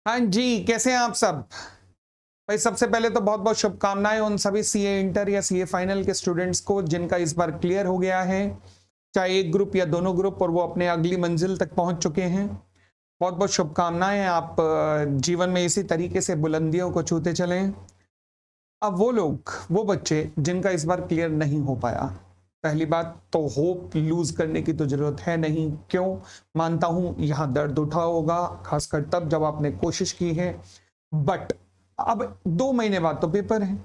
हाँ जी, कैसे हैं आप सब? भाई सबसे पहले तो बहुत-बहुत शुभकामनाएँ उन सभी सीए इंटर या सीए फाइनल के स्टूडेंट्स को जिनका इस बार क्लियर हो गया है, चाहे एक ग्रुप या दोनों ग्रुप और वो अपने अगली मंजिल तक पहुँच चुके हैं। बहुत-बहुत शुभकामनाएँ आप जीवन में इसी तरीके से बुलंदियों को छूते चलें। अब वो लोग, वो बच्चे जिनका इस बार क्लियर नहीं हो पाया, पहली बात तो होप लूज़ करने की तो ज़रूरत है नहीं। क्यों? मानता हूँ यहाँ दर्द उठा होगा, खासकर तब जब आपने कोशिश की है। बट अब 2 महीने बाद तो पेपर है।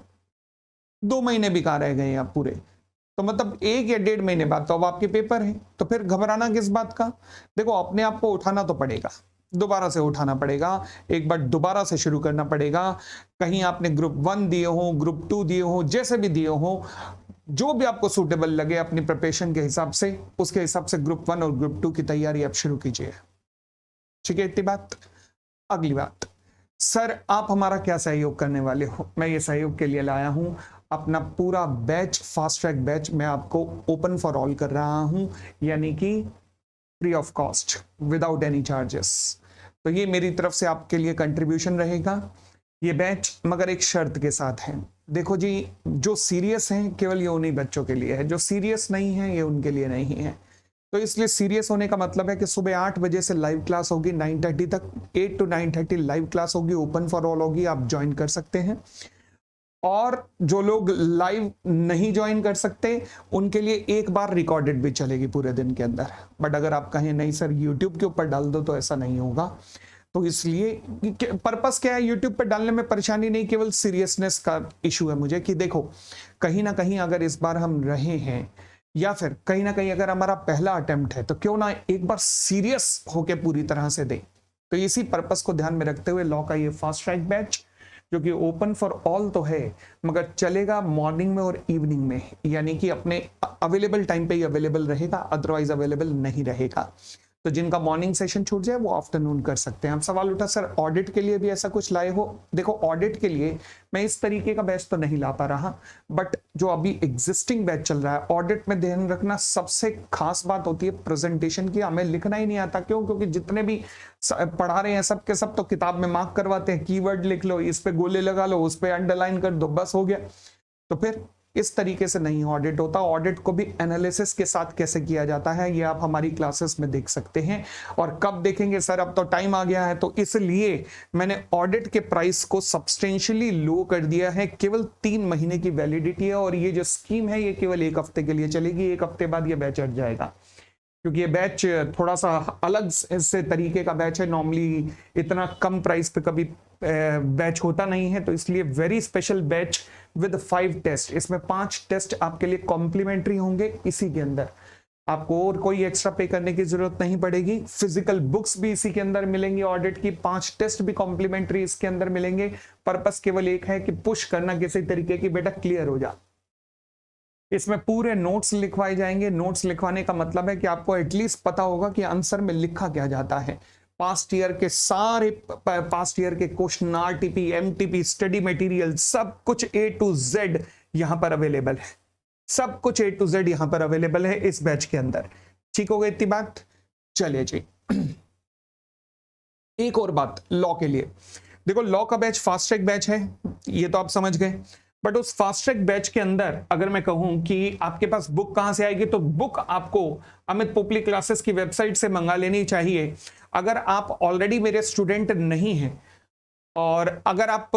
2 महीने भी कहाँ रह गए हैं अब पूरे। तो मतलब 1 या डेढ़ महीने बाद तो अब आपके पेपर हैं। तो फिर घबराना किस बात का? देखो अपने आप को उठाना तो पड़ेगा। दोबारा से उठाना पड़ेगा। एक बार दोबारा से शुरू करना पड़ेगा। कहीं आपने ग्रुप 1 दिए हों, ग्रुप 2 दिए हों, जैसे भी दिए हों, जो भी आपको सूटेबल लगे अपनी प्रिपरेशन के हिसाब से, उसके हिसाब से ग्रुप 1 और ग्रुप 2 की तैयारी आप शुरू कीजिए। ठीक है इतनी बात? अगली बात, सर आप हमारा क्या सहयोग करने वाले हो? मैं ये सहयोग के लिए लाया हूं अपना पूरा बैच, फास्ट ट्रैक बैच मैं आपको ओपन फॉर ऑल कर रहा हूं, यानी कि free of cost, without any charges. तो ये मेरी तरफ से आपके लिए कंट्रीब्यूशन रहेगा ये बैच, मगर एक शर्त के साथ है। देखो जी, जो सीरियस हैं केवल ये उन्हीं बच्चों के लिए है, जो सीरियस नहीं है ये उनके लिए नहीं है। तो इसलिए सीरियस होने का मतलब है कि सुबह 8 बजे से लाइव क्लास होगी 9:30 तक, 8 टू 9:30 लाइव क्लास होगी, ओपन फॉर ऑल होगी, आप ज्वाइन कर सकते हैं। और जो लोग लाइव नहीं ज्वाइन कर सकते उनके लिए एक बार रिकॉर्डेड भी चलेगी पूरे दिन के अंदर। बट अगर आप कहें नहीं सर यूट्यूब के ऊपर डाल दो, तो ऐसा नहीं होगा। तो इसलिए पर्पस क्या है यूट्यूब पर डालने में? परेशानी नहीं, केवल सीरियसनेस का इशू है मुझे कि देखो कहीं ना कहीं अगर इस बार हम रहे हैं या फिर कहीं ना कहीं अगर हमारा पहला अटेम्प्ट है, तो क्यों ना एक बार सीरियस होके पूरी तरह से दें। तो इसी पर्पस को ध्यान में रखते हुए लॉ का ये फास्ट ट्रैक बैच, जो कि ओपन फॉर ऑल तो है, मगर चलेगा मॉर्निंग में और इवनिंग में, यानी कि अपने अवेलेबल टाइम पे ही अवेलेबल रहेगा, अदरवाइज अवेलेबल नहीं रहेगा। तो जिनका मॉर्निंग सेशन छूट जाए वो आफ्टरनून कर सकते हैं। अब सवाल उठा सर ऑडिट के लिए भी ऐसा कुछ लाए हो? देखो ऑडिट के लिए मैं इस तरीके का बैच तो नहीं ला पा रहा, बट जो अभी एग्जिस्टिंग बैच चल रहा है ऑडिट में ध्यान रखना सबसे खास बात होती है प्रेजेंटेशन की। हमें लिखना ही नहीं आता, क्यों? क्योंकि जितने भी पढ़ा रहे हैं सब के सब तो किताब में मार्क करवाते हैं, कीवर्ड लिख लो, इस पे गोले लगा लो, उस पे अंडरलाइन कर दो, बस हो गया। तो फिर इस तरीके से नहीं ऑडिट होता। ऑडिट को भी एनालिसिस के साथ कैसे किया जाता है ये आप हमारी क्लासेस में देख सकते हैं। और कब देखेंगे सर? अब तो टाइम आ गया है, तो इसलिए मैंने ऑडिट के प्राइस को सब्सटेंशियली लो कर दिया है। केवल 3 महीने की वैलिडिटी है और ये जो स्कीम है ये केवल 1 हफ्ते के लिए चलेगी। 1 हफ्ते बाद ये बैच हट जाएगा, क्योंकि ये बैच थोड़ा सा अलग से तरीके का बैच है। नॉर्मली इतना कम प्राइस पे कभी बैच होता नहीं है, तो इसलिए very special batch with 5 test. इसमें 5 टेस्ट आपके लिए कॉम्प्लीमेंट्री होंगे। इसी के अंदर आपको और कोई एक्स्ट्रा पे करने की जरूरत नहीं पड़ेगी। फिजिकल बुक्स भी इसी के अंदर मिलेंगी, ऑडिट की 5 टेस्ट भी कॉम्प्लीमेंट्री इसके अंदर मिलेंगे। पर्पस केवल एक है कि पुश करना किसी तरीके की, बेटा क्लियर हो जा। इसमें पूरे नोट्स लिखवाए जाएंगे। नोट्स लिखवाने का मतलब है कि आपको एटलीस्ट पता होगा कि आंसर में लिखा क्या जाता है। पास्ट ईयर के सारे पास्ट ईयर के question, RTP, MTP, study material, सब कुछ ए टू जेड यहां पर अवेलेबल है। सब कुछ ए टू जेड यहां पर अवेलेबल है इस बैच के अंदर। ठीक हो गई इतनी बात? चलिए जी। एक और बात लॉ के लिए, देखो लॉ का बैच फास्ट ट्रैक बैच है, ये तो आप समझ गए। बट उस फास्ट ट्रैक बैच के अंदर अगर मैं कहूं कि आपके पास बुक कहां से आएगी, तो बुक आपको अमित पोपली क्लासेस की वेबसाइट से मंगा लेनी चाहिए। अगर आप ऑलरेडी मेरे स्टूडेंट नहीं हैं और अगर आप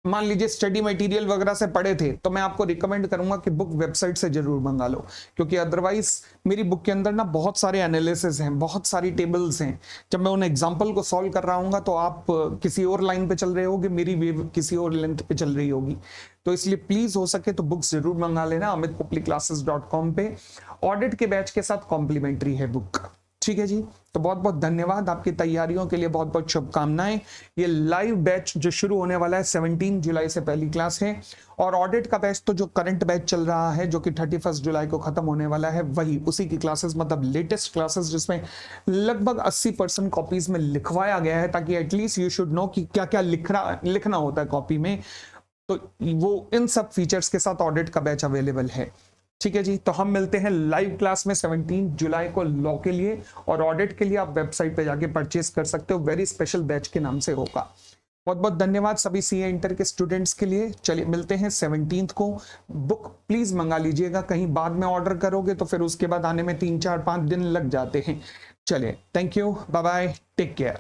मान लीजिए स्टडी मटेरियल वगैरह से पढ़े थे, तो मैं आपको रिकमेंड करूंगा कि बुक वेबसाइट से जरूर मंगा लो, क्योंकि अदरवाइज मेरी बुक के अंदर ना बहुत सारे एनालिसिस हैं, बहुत सारी टेबल्स हैं। जब मैं उन एग्जांपल को सॉल्व कर रहा हूँ तो आप किसी और लाइन पे चल रहे होगे, मेरी वेव किसी और लेंथ पे चल रही होगी। तो इसलिए प्लीज हो सके तो बुक्स जरूर मंगा लेना amitpoppliclasses.com पे। ऑडिट के बैच के साथ कॉम्प्लीमेंट्री है बुक। ठीक है जी। तो बहुत बहुत धन्यवाद, आपकी तैयारियों के लिए बहुत बहुत शुभकामनाएं। ये लाइव बैच जो शुरू होने वाला है 17 जुलाई से पहली क्लास है, और ऑडिट का बैच तो जो करंट बैच चल रहा है जो कि 31 जुलाई को खत्म होने वाला है, वही उसी की क्लासेस, मतलब लेटेस्ट क्लासेस, जिसमें लगभग 80% कॉपीज में लिखवाया गया है, ताकि एटलीस्ट यू शुड नो कि क्या क्या लिखना होता है कॉपी में। तो वो इन सब फीचर्स के साथ ऑडिट का बैच अवेलेबल है। ठीक है जी, तो हम मिलते हैं लाइव क्लास में 17 जुलाई को लॉ के लिए, और ऑडिट के लिए आप वेबसाइट पे जाके परचेस कर सकते हो, वेरी स्पेशल बैच के नाम से होगा। बहुत बहुत धन्यवाद सभी सीए इंटर के स्टूडेंट्स के लिए। चलिए मिलते हैं 17 को। बुक प्लीज मंगा लीजिएगा, कहीं बाद में ऑर्डर करोगे तो फिर उसके बाद आने में 3 4 5 दिन लग जाते हैं। चलिए, thank you, bye bye, take care.